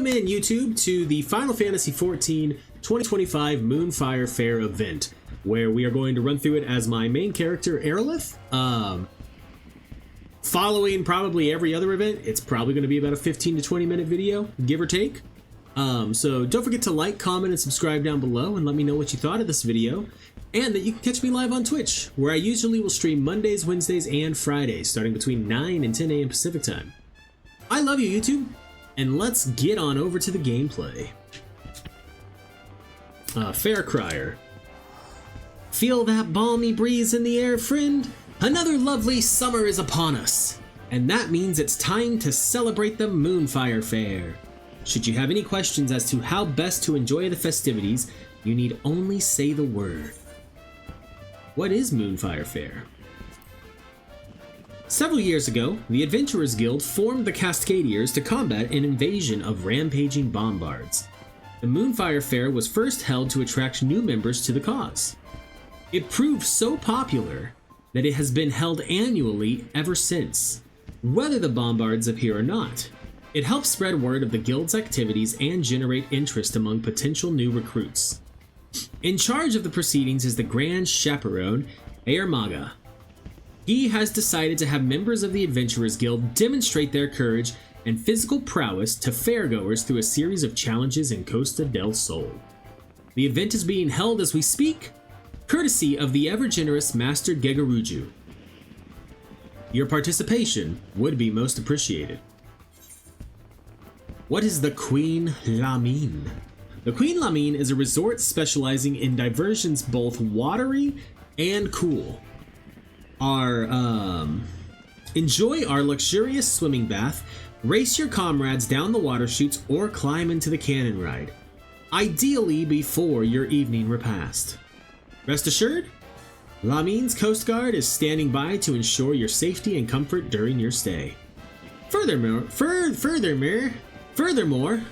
Welcome in, YouTube, to the Final Fantasy XIV 2025 Moonfire Faire event, where we are going to run through it as my main character, Arilith. Following probably every other event, it's probably going to be about a 15 to 20 minute video, give or take. So don't forget to like, comment, and subscribe down below and let me know what you thought of this video, and that you can catch me live on Twitch, where I usually will stream Mondays, Wednesdays, and Fridays, starting between 9 and 10 a.m. Pacific time. I love you, YouTube, and let's get on over to the gameplay. Fair Crier. Feel that balmy breeze in the air, friend? Another lovely summer is upon us, and that means it's time to celebrate the Moonfire Faire. Should you have any questions as to how best to enjoy the festivities, you need only say the word. What is Moonfire Faire? Several years ago, the Adventurers Guild formed the Cascadiers to combat an invasion of rampaging bombards. The Moonfire Faire was first held to attract new members to the cause. It proved so popular that it has been held annually ever since, whether the bombards appear or not. It helps spread word of the guild's activities and generate interest among potential new recruits. In charge of the proceedings is the Grand Chaperone, Maga. He has decided to have members of the Adventurers Guild demonstrate their courage and physical prowess to fairgoers through a series of challenges in Costa del Sol. The event is being held as we speak, courtesy of the ever-generous Master Gegaruju. Your participation would be most appreciated. What is the Queen Lamine? The Queen Lamine is a resort specializing in diversions both watery and cool. Enjoy our luxurious swimming bath, race your comrades down the water chutes, or climb into the cannon ride, ideally before your evening repast. Rest assured, Lamine's Coast Guard is standing by to ensure your safety and comfort during your stay. Furthermore,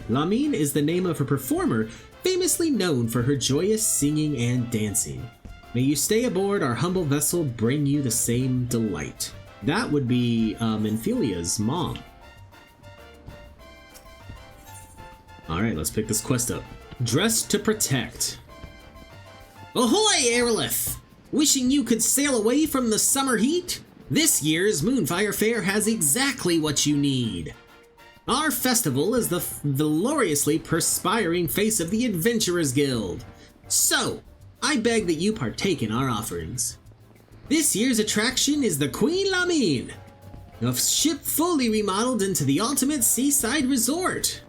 Lamine is the name of a performer famously known for her joyous singing and dancing. May you stay aboard our humble vessel, bring you the same delight. That would be Menphelia's mom. Alright, let's pick this quest up. Dress to Protect. Ahoy, Arilith! Wishing you could sail away from the summer heat? This year's Moonfire Faire has exactly what you need. Our festival is the gloriously perspiring face of the Adventurers Guild. So, I beg that you partake in our offerings. This year's attraction is the Queen Lamine, a ship fully remodeled into the ultimate seaside resort.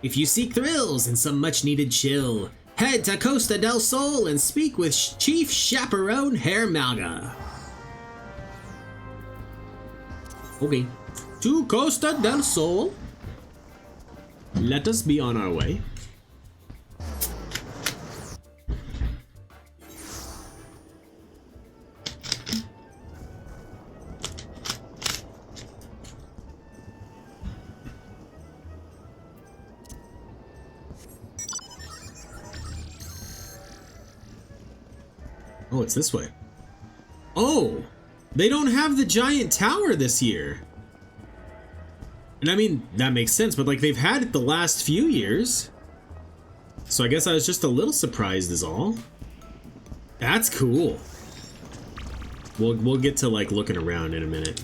If you seek thrills and some much-needed chill, head to Costa del Sol and speak with Chief Chaperone Maga. Okay, to Costa del Sol. Let us be on our way. Oh, it's this way. Oh, they don't have the giant tower this year. And I mean, that makes sense, but like they've had it the last few years. So I guess I was just a little surprised is all. That's cool. We'll get to like looking around in a minute.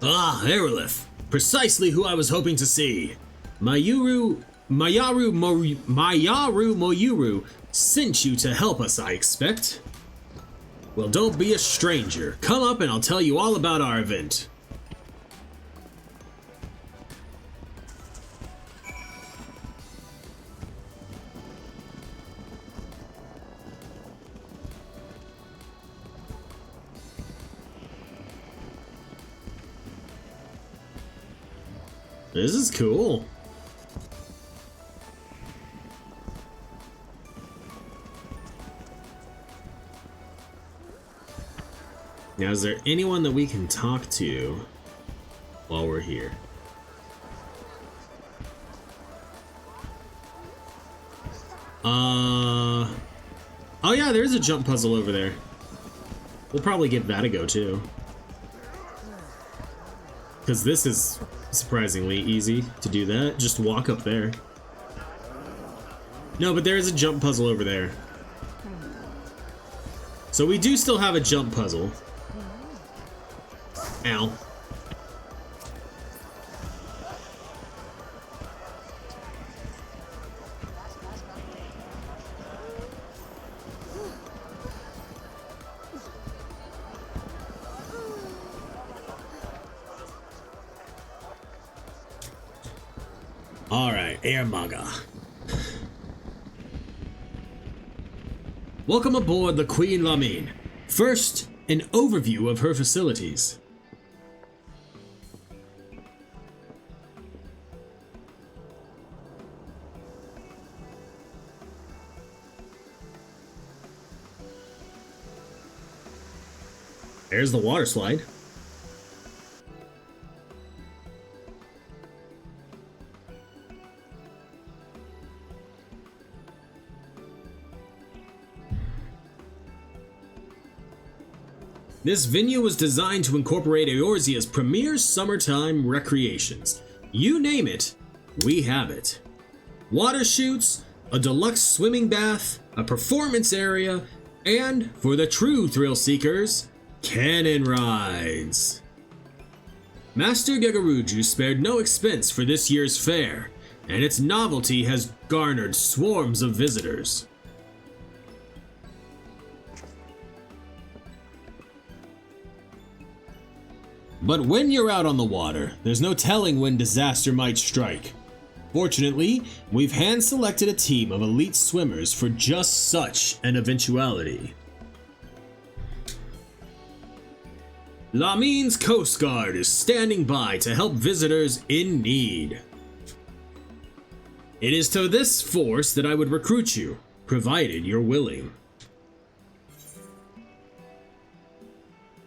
Ah, Arilith. Precisely who I was hoping to see. Mayaru Moyuru sent you to help us, I expect. Well, don't be a stranger. Come up and I'll tell you all about our event. This is cool. Now, is there anyone that we can talk to while we're here? Oh yeah, there's a jump puzzle over there. We'll probably give that a go too. Because this is Surprisingly easy to do that. Just walk up there. No, but there is a jump puzzle over there. So we do still have a jump puzzle. Ow. Alright, Air Maga. Welcome aboard the Queen Lamine. First, an overview of her facilities. There's the water slide. This venue was designed to incorporate Eorzea's premier summertime recreations. You name it, we have it. Water chutes, a deluxe swimming bath, a performance area, and, for the true thrill seekers, cannon rides. Master Gegaruju spared no expense for this year's fair, and its novelty has garnered swarms of visitors. But when you're out on the water, there's no telling when disaster might strike. Fortunately, we've hand-selected a team of elite swimmers for just such an eventuality. Lamine's Coast Guard is standing by to help visitors in need. It is to this force that I would recruit you, provided you're willing.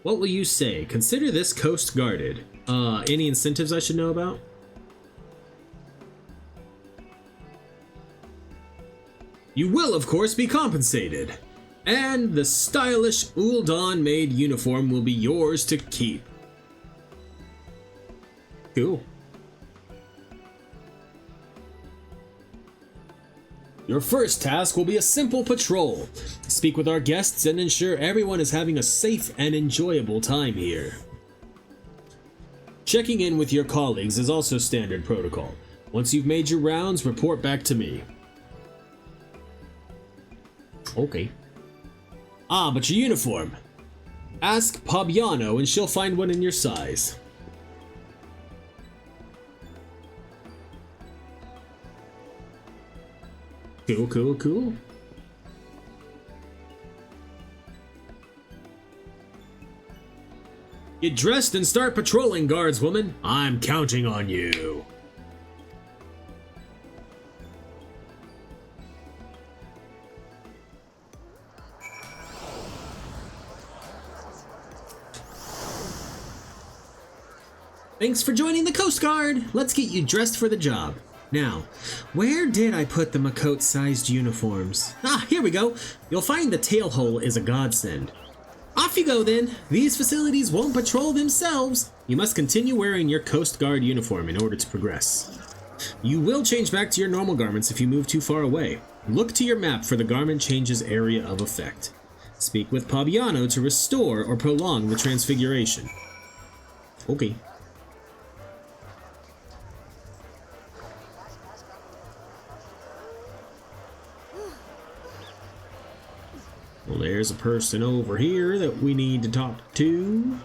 What will you say? Consider this coast guarded. Any incentives I should know about? You will, of course, be compensated. And the stylish Ul'dan-made uniform will be yours to keep. Cool. Your first task will be a simple patrol. Speak with our guests and ensure everyone is having a safe and enjoyable time here. Checking in with your colleagues is also standard protocol. Once you've made your rounds, report back to me. Okay. Ah, but your uniform. Ask Pabiano and she'll find one in your size. Cool, cool, cool. Get dressed and start patrolling, guardswoman. I'm counting on you. Thanks for joining the Coast Guard. Let's get you dressed for the job. Now, where did I put the Makot-sized uniforms? Ah, here we go. You'll find the tail hole is a godsend. Off you go then. These facilities won't patrol themselves. You must continue wearing your Coast Guard uniform in order to progress. You will change back to your normal garments if you move too far away. Look to your map for the garment changes area of effect. Speak with Pabiano to restore or prolong the transfiguration. Okay. Well, there's a person over here that we need to talk to.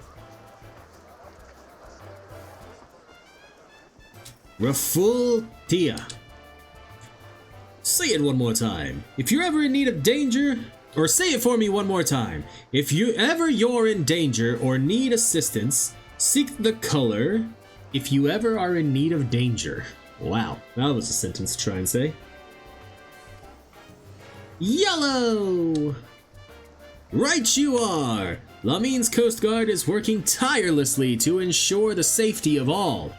Raful-Tia. Say it one more time. If you're ever in need of danger, or say it for me one more time. If you're in danger or need assistance, seek the color. If you ever are in need of danger. Wow, that was a sentence to try and say. Yellow! Right you are! Lamine's Coast Guard is working tirelessly to ensure the safety of all.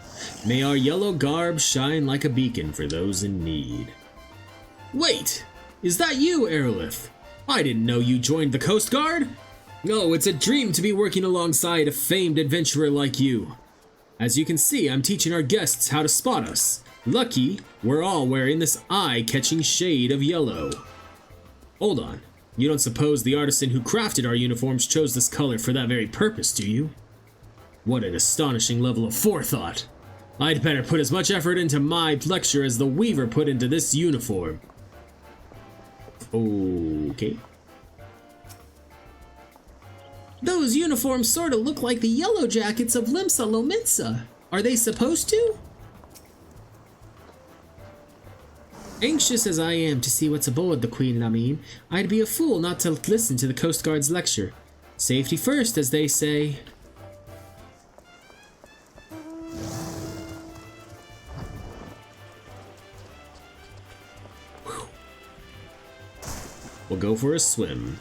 May our yellow garb shine like a beacon for those in need. Wait! Is that you, Arilith? I didn't know you joined the Coast Guard! No, it's a dream to be working alongside a famed adventurer like you. As you can see, I'm teaching our guests how to spot us. Lucky, we're all wearing this eye-catching shade of yellow. Hold on. You don't suppose the artisan who crafted our uniforms chose this color for that very purpose, do you? What an astonishing level of forethought. I'd better put as much effort into my lecture as the weaver put into this uniform. Okay. Those uniforms sort of look like the yellow jackets of Limsa Lominsa. Are they supposed to? Anxious as I am to see what's aboard the Queen Lamine, I'd be a fool not to listen to the Coast Guard's lecture. Safety first, as they say. Whew. We'll go for a swim.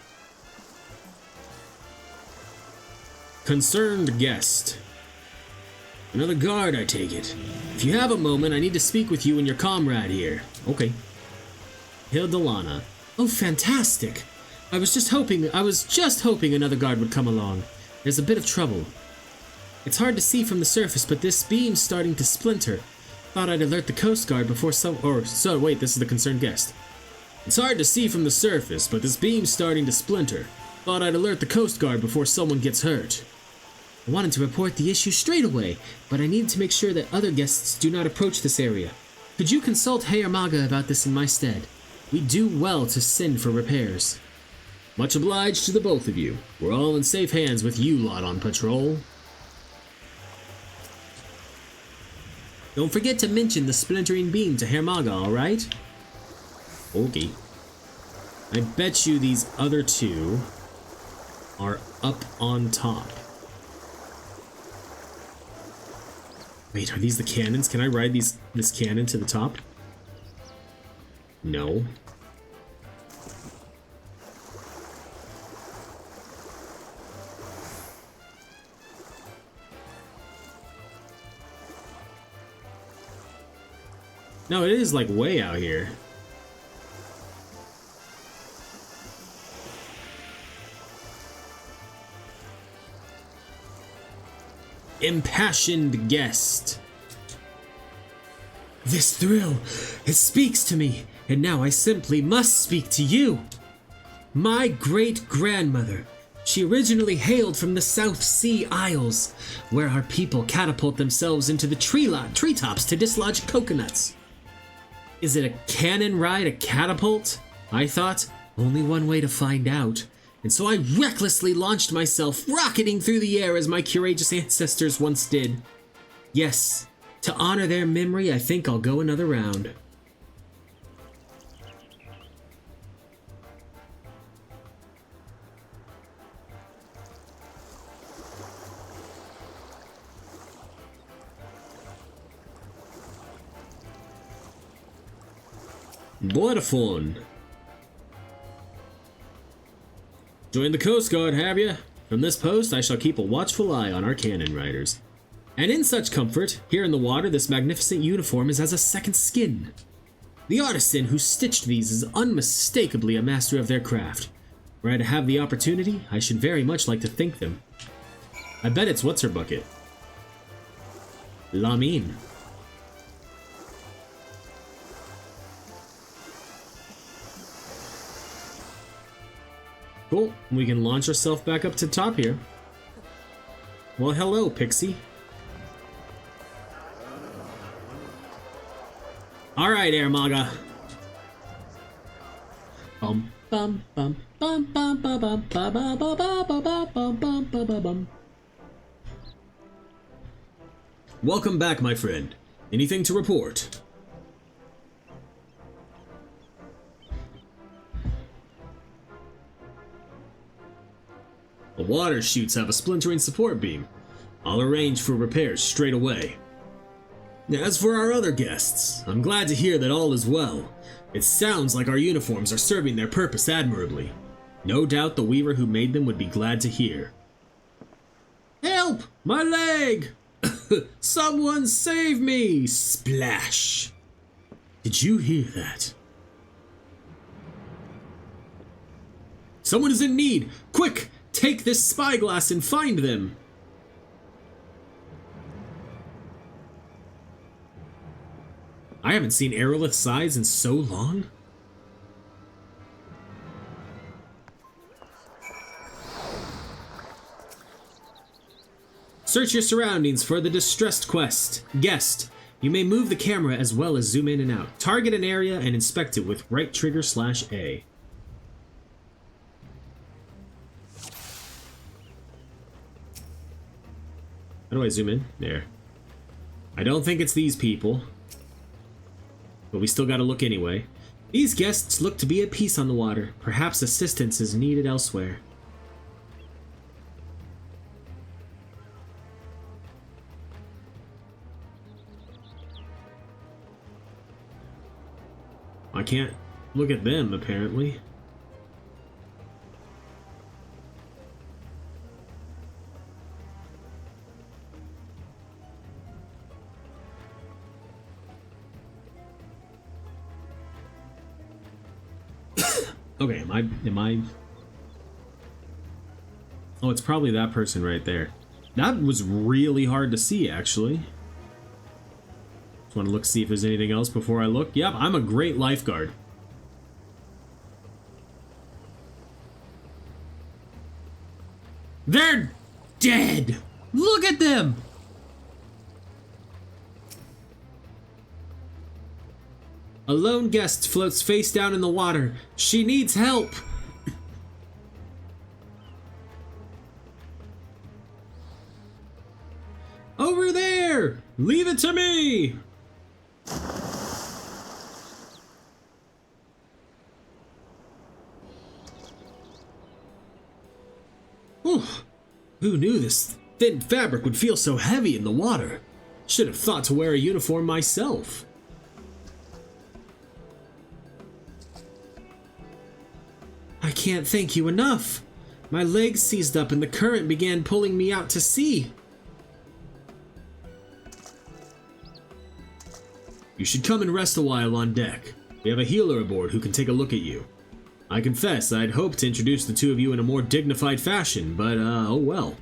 Concerned guest. Another guard, I take it. If you have a moment, I need to speak with you and your comrade here. Okay. Hildalana. Oh, fantastic. I was just hoping another guard would come along. There's a bit of trouble. It's hard to see from the surface, but this beam's starting to splinter. Thought I'd alert the Coast Guard before wait, this is the concerned guest. It's hard to see from the surface, but this beam's starting to splinter. Thought I'd alert the Coast Guard before someone gets hurt. I wanted to report the issue straight away, but I needed to make sure that other guests do not approach this area. Could you consult Hayamaga about this in my stead? We do well to send for repairs. Much obliged to the both of you. We're all in safe hands with you lot on patrol. Don't forget to mention the splintering beam to Hayamaga, alright? Okay. I bet you these other two are up on top. Wait, are these the cannons? Can I ride this cannon to the top? No. No, it is like way out here. Impassioned guest. This thrill, it speaks to me, and now I simply must speak to you. My great-grandmother, she originally hailed from the South Sea Isles, where our people catapult themselves into the treetops to dislodge coconuts. Is it a cannon ride, a catapult? I thought, only one way to find out. And so I recklessly launched myself, rocketing through the air as my courageous ancestors once did. Yes, to honor their memory, I think I'll go another round. What fun! Join the Coast Guard, have ya? From this post, I shall keep a watchful eye on our cannon riders. And in such comfort, here in the water, this magnificent uniform is as a second skin. The artisan who stitched these is unmistakably a master of their craft. Were I to have the opportunity, I should very much like to thank them. I bet it's what's-her-bucket. Lamine. Cool, we can launch ourselves back up to top here. Well, hello, Pixie. Alright, Hayamaga. Bum bum bum bum bum bum bum bum bum bum bum bum bum bum. Welcome back, my friend. Anything to report? The water chutes have a splintering support beam. I'll arrange for repairs straight away. As for our other guests, I'm glad to hear that all is well. It sounds like our uniforms are serving their purpose admirably. No doubt the weaver who made them would be glad to hear. Help! My leg! Someone save me! Splash! Did you hear that? Someone is in need! Quick! Take this spyglass and find them! I haven't seen Arilith's eyes in so long. Search your surroundings for the distressed guest. You may move the camera as well as zoom in and out. Target an area and inspect it with right trigger /A. How do I zoom in? There. I don't think it's these people, but we still gotta look anyway. These guests look to be at peace on the water. Perhaps assistance is needed elsewhere. I can't look at them, apparently. Okay, am I... Oh, it's probably that person right there. That was really hard to see, actually. Just want to look, see if there's anything else before I look. Yep, I'm a great lifeguard. They're dead! Look at them! A lone guest floats face down in the water. She needs help! Over there! Leave it to me! Whew. Who knew this thin fabric would feel so heavy in the water? Should have thought to wear a uniform myself. I can't thank you enough. My legs seized up and the current began pulling me out to sea. You should come and rest a while on deck. We have a healer aboard who can take a look at you. I confess I'd hoped to introduce the two of you in a more dignified fashion, but oh well.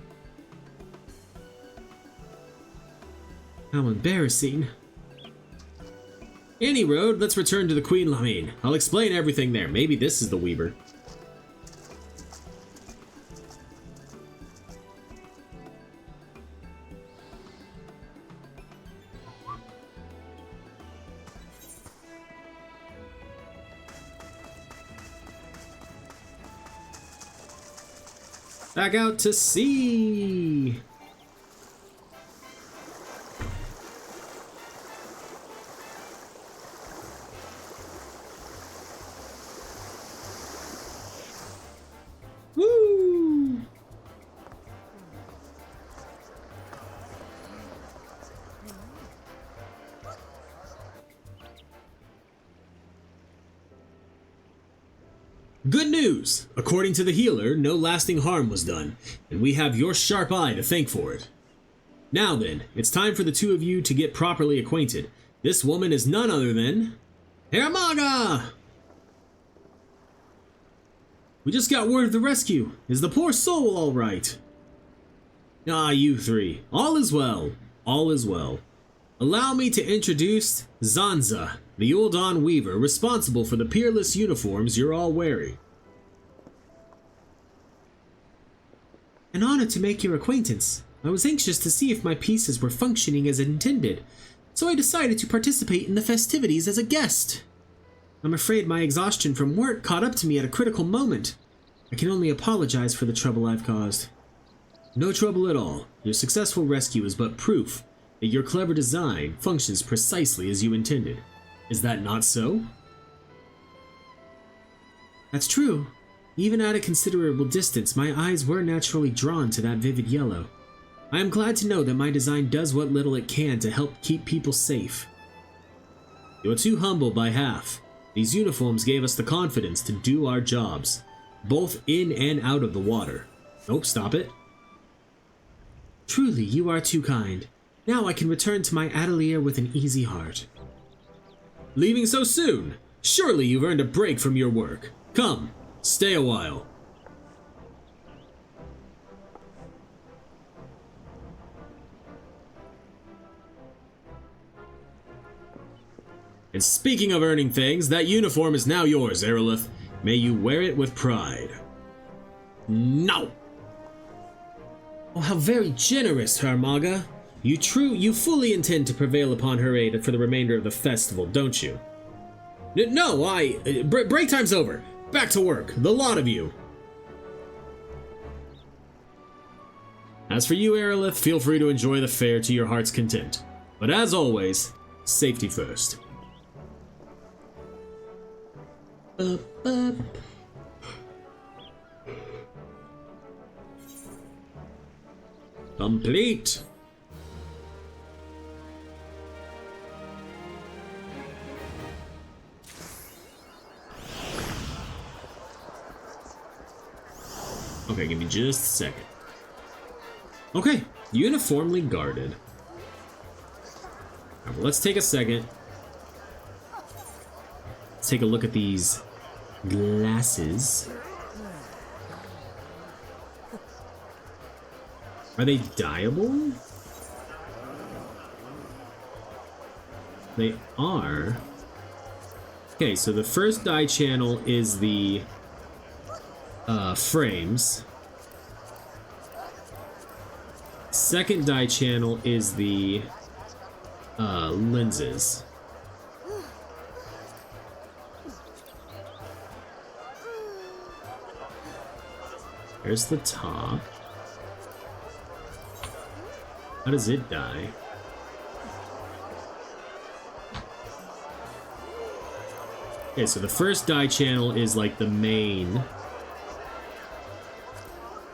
How embarrassing. Any road, let's return to the Queen Lamine. I'll explain everything there. Maybe this is the Weaver. Back out to sea! Woo! Good news! According to the healer, no lasting harm was done, and we have your sharp eye to thank for it. Now then, it's time for the two of you to get properly acquainted. This woman is none other than... Hermaga! We just got word of the rescue. Is the poor soul all right? Ah, you three. All is well. All is well. Allow me to introduce Zanza, the Uldan Weaver, responsible for the peerless uniforms you're all wearing. An honor to make your acquaintance. I was anxious to see if my pieces were functioning as intended, so I decided to participate in the festivities as a guest. I'm afraid my exhaustion from work caught up to me at a critical moment. I can only apologize for the trouble I've caused. No trouble at all. Your successful rescue is but proof that your clever design functions precisely as you intended. Is that not so? That's true. Even at a considerable distance, my eyes were naturally drawn to that vivid yellow. I am glad to know that my design does what little it can to help keep people safe. You're too humble by half. These uniforms gave us the confidence to do our jobs, both in and out of the water. Nope, stop it. Truly, you are too kind. Now I can return to my atelier with an easy heart. Leaving so soon? Surely you've earned a break from your work. Come, stay a while. And speaking of earning things, that uniform is now yours, Arilith. May you wear it with pride. No! Oh, how very generous, Harmaga. You fully intend to prevail upon her aid for the remainder of the festival, don't you? No, break time's over. Back to work, the lot of you. As for you, Arilith, feel free to enjoy the fair to your heart's content. But as always, safety first. Complete. Okay, give me just a second. Okay, uniformly guarded. Right, well, let's take a second. Let's take a look at these glasses. Are they dyeable? They are. Okay, so the first dye channel is the frames. Second dye channel is the lenses. There's the top. How does it dye? Okay, so the first dye channel is like the main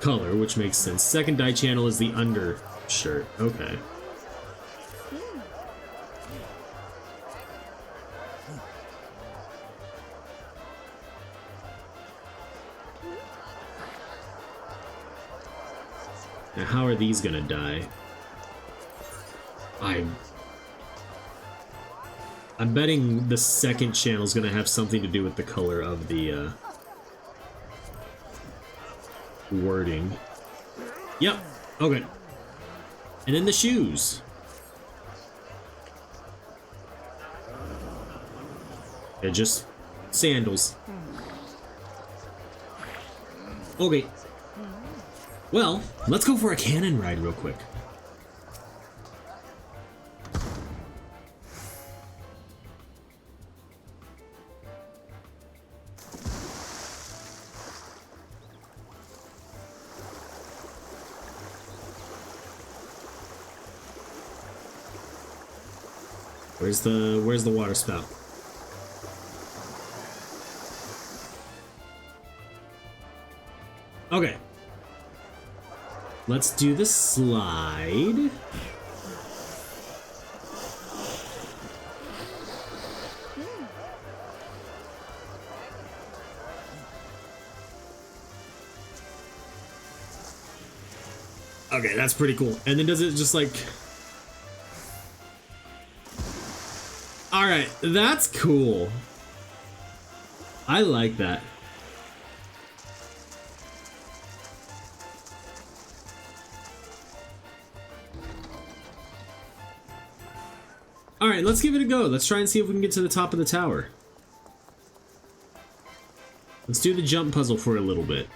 color, which makes sense. Second dye channel is the undershirt. Okay. Now, how are these gonna dye? I'm betting the second channel is gonna have something to do with the color of the wording. Yep. Okay. And then the shoes. They're just sandals. Okay. Well, let's go for a cannon ride real quick. Where's the water spout? Okay. Let's do the slide. Okay, that's pretty cool. And then does it just like... Alright, that's cool. I like that. Alright, let's give it a go. Let's try and see if we can get to the top of the tower. Let's do the jump puzzle for a little bit.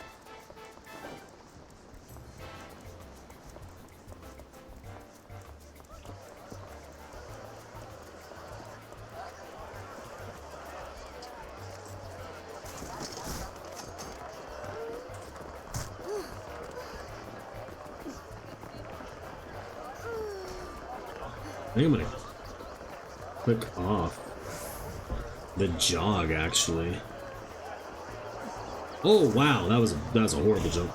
I think I'm gonna click off the jog, actually. Oh wow, that was a horrible jump.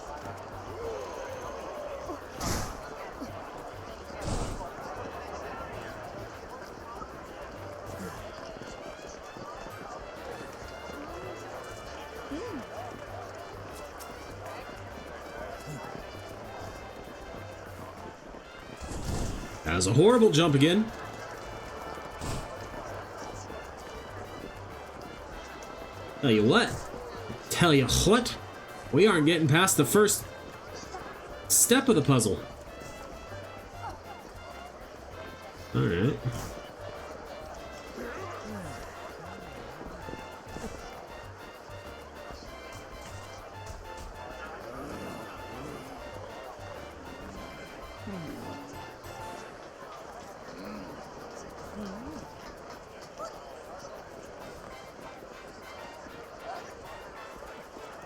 That was a horrible jump again. Tell you what, we aren't getting past the first step of the puzzle. Alright.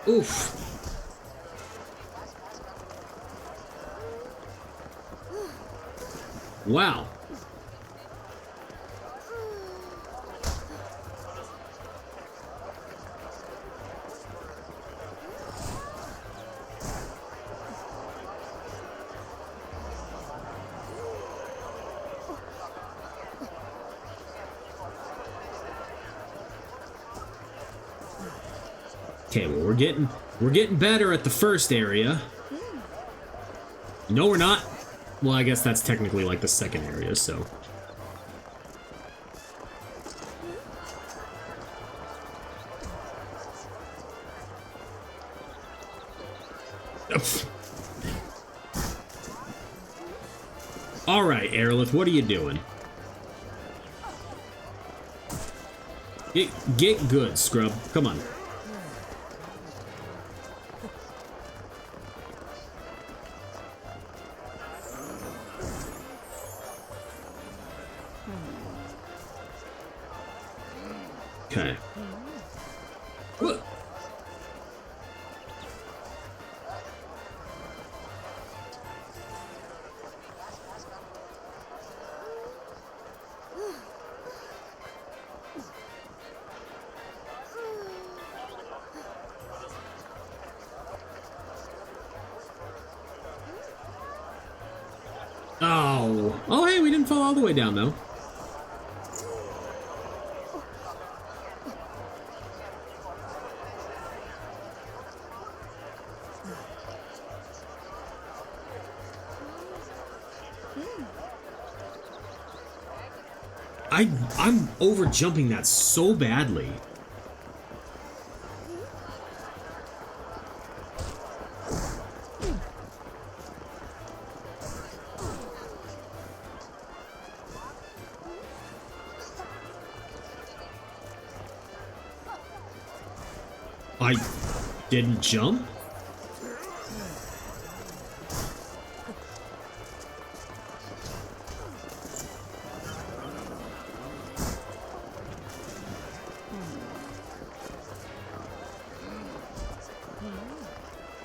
Oof. Wow. Okay, well, we're getting better at the first area. No, we're not. Well, I guess that's technically like the second area, so. All right, Arilith, what are you doing? Get good, scrub. Come on. Okay. What? Oh. Oh, hey, we didn't fall all the way down, though. I'm over jumping that so badly. I didn't jump?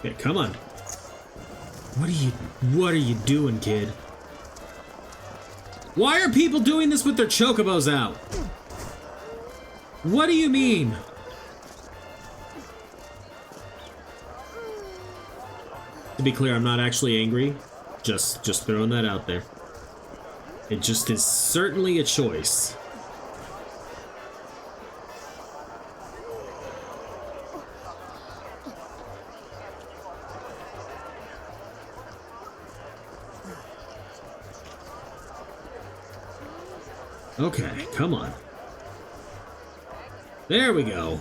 Okay, come on. What are you doing, kid? Why are people doing this with their chocobos out? What do you mean? To be clear, I'm not actually angry. Just throwing that out there. It just is certainly a choice. Okay, come on. There we go.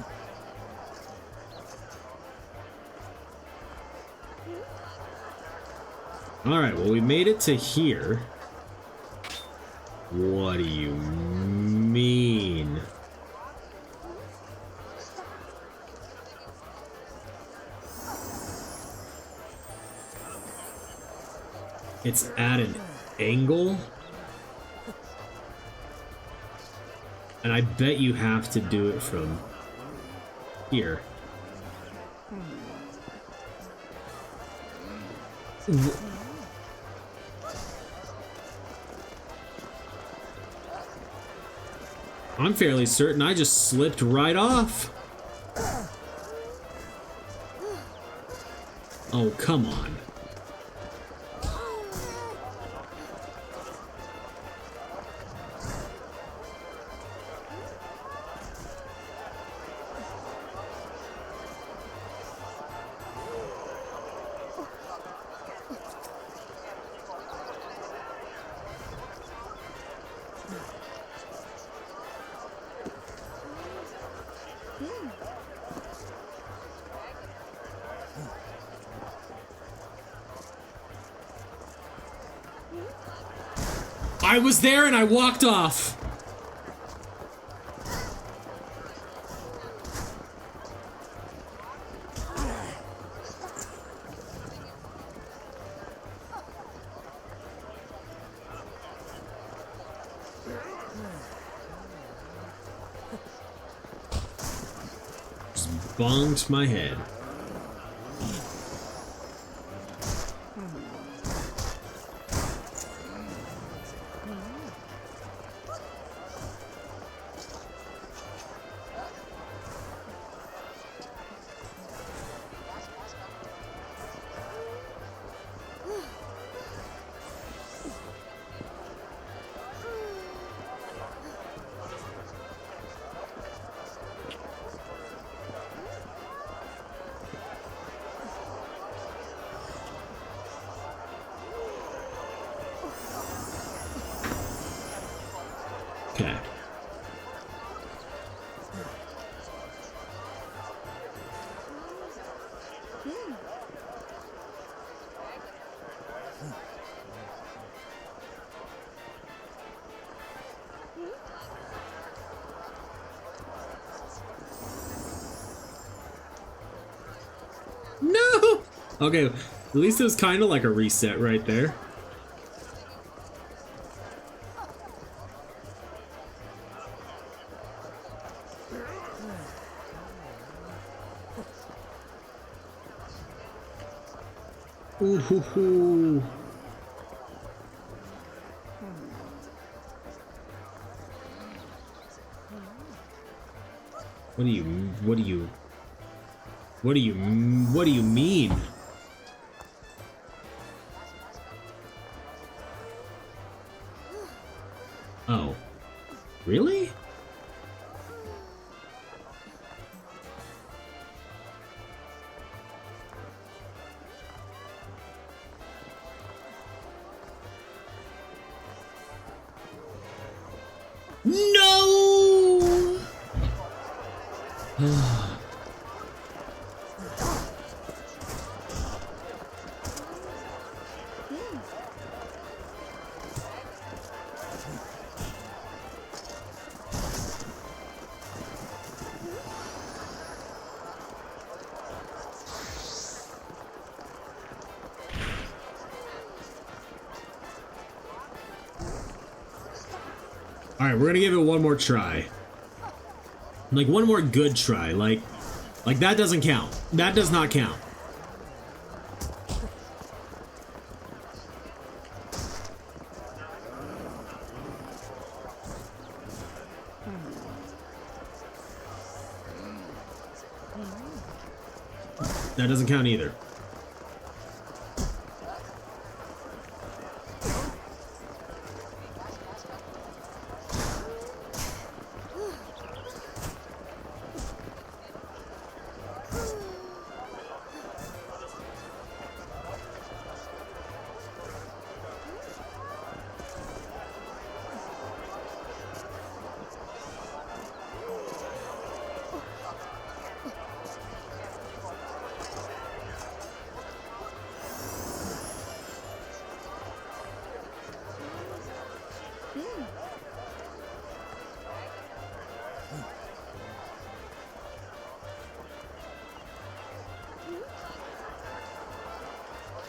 Alright, well, we made it to here. What do you mean? It's at an angle? And I bet you have to do it from here. I'm fairly certain I just slipped right off. Oh, come on. I was there and I walked off. Just bonked my head. Okay, at least it was kind of like a reset right there. Ooh hoo hoo. What do you mean? Oh, really? No! Alright, we're gonna give it one more try. Like, one more good try. Like that doesn't count. That does not count. That doesn't count either.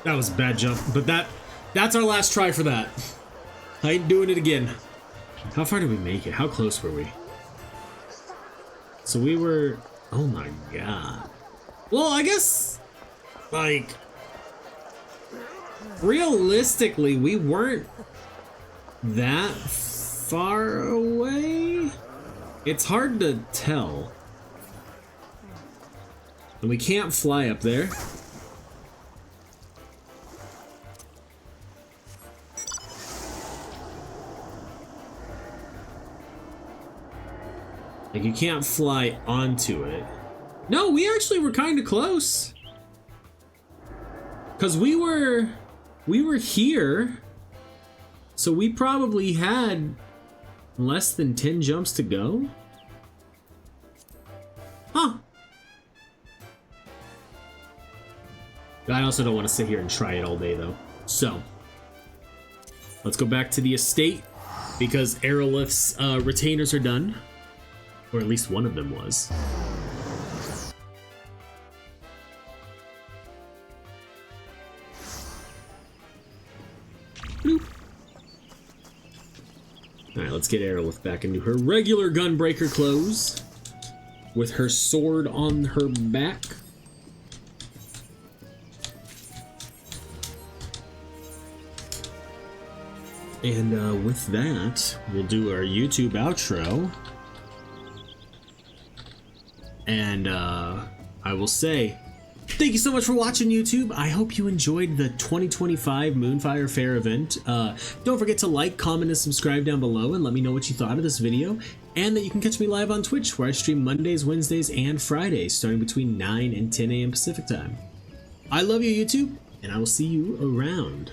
That was a bad jump, but that's our last try for that. I ain't doing it again. How far did we make it? How close were we? So we were... Oh my god. Well, I guess... Like... Realistically, we weren't that far away? It's hard to tell. And we can't fly up there. Like, you can't fly onto it. No, we actually were kind of close. Because we were here. So we probably had less than 10 jumps to go. Huh. I also don't want to sit here and try it all day, though. So, let's go back to the estate, because Arilith's retainers are done. Or at least one of them was. Bloop. Alright, let's get Arilith back into her regular gunbreaker clothes. With her sword on her back. And with that, we'll do our YouTube outro. And I will say, thank you so much for watching, YouTube. I hope you enjoyed the 2025 Moonfire Faire event. Don't forget to like, comment, and subscribe down below and let me know what you thought of this video. And that you can catch me live on Twitch, where I stream Mondays, Wednesdays, and Fridays, starting between 9 and 10 a.m. Pacific time. I love you, YouTube, and I will see you around.